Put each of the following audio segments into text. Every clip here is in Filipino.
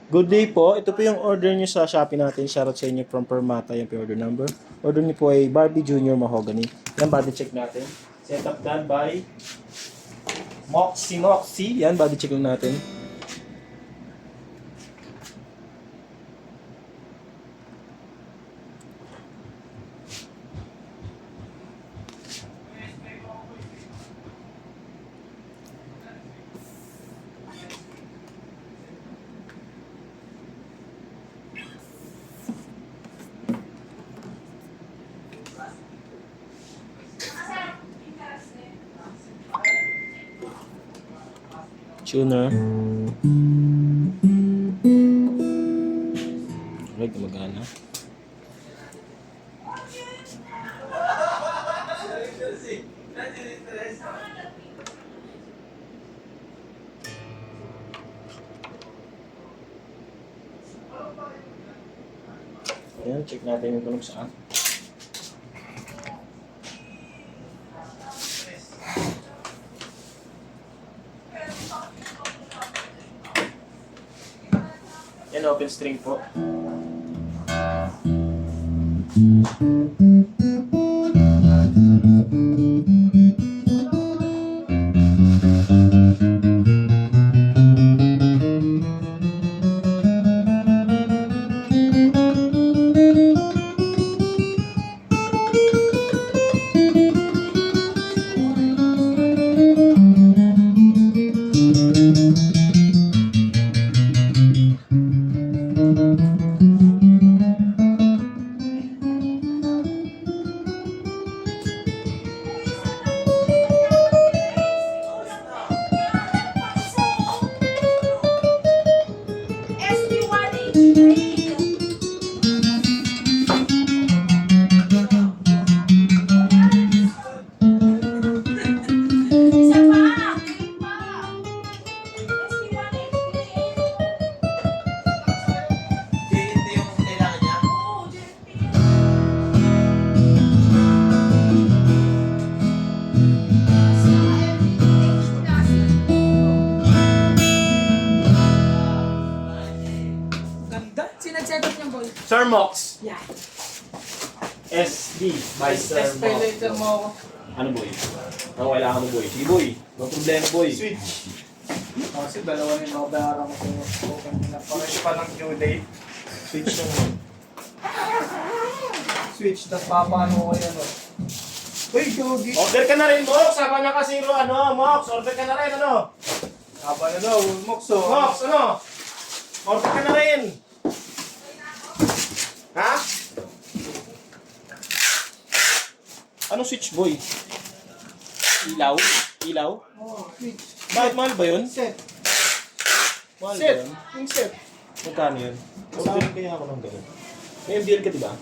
Good day po. Ito po yung order niyo sa Shopee natin. Shoutout sa inyo from Permata. Yung order number. Order niyo po ay Barbie Junior Mahogany. Yan, body check natin. Setup done by Moxie. Yan, body check lang natin. Tuner. Right, gumagana. Ayan, check natin yung tunog saan. Yan, open string po. Sinag-set up niya, boy. Sir Mox. Yeah. SD by Sir Mox. Later mo ako. Ano boy? Ano kailangan mo boy? Sige boy. No problema boy. Switch. Kasi dalawa na yung nakabayaran ko sa open na. Pareho pa ng due date. Switch lang. Switch, tapos papaano ko yan o. Uy, Gogi! Order ka na rin Mox. Sama na kasi Mox. Order ka na rin ano? Haba na daw, Mokso. Mox ano? Order ka na rin. Ha? Anong switch boy? Ilaw? Ilaw? Oh, switch. Mahal ba yun? Set. Mahal ba Set. yun? Yung set. Magkano yun? Order kaya ako ng ganun. May MDL ka diba?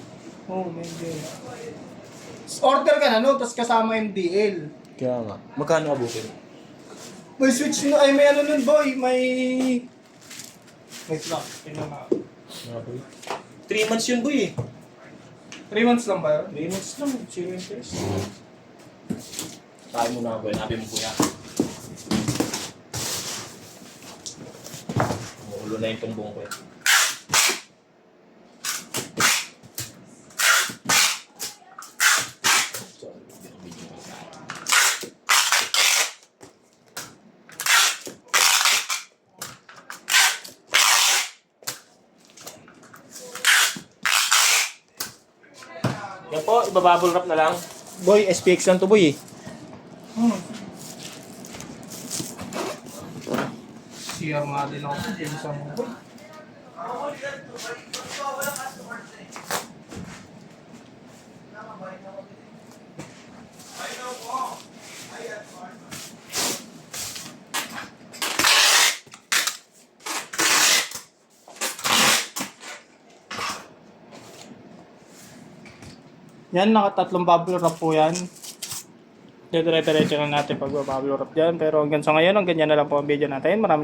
Oo, may MDL. Order ka na no, tapos kasama MDL. Kaya nga. Magkano abutin? May switch no, ay may ano nun boy, may... May slot. Tingnan na. 3 months yun boy eh. 3 months lang ba yun? 3 months lang. Zero interest. Tayo muna ako. Nabi mo kuya. Umuulo na yung tumbong ko eh. Yan po, ibabubble wrap na lang. Boy, SPX lang to boy eh. CR nga din ako sa isang boy. Yan, nakatatlong bubble wrap po yan. Dire-diretso lang natin pag bubble wrap dyan. Pero hanggang sa ngayon, hanggang yan na lang po ang video natin. Maraming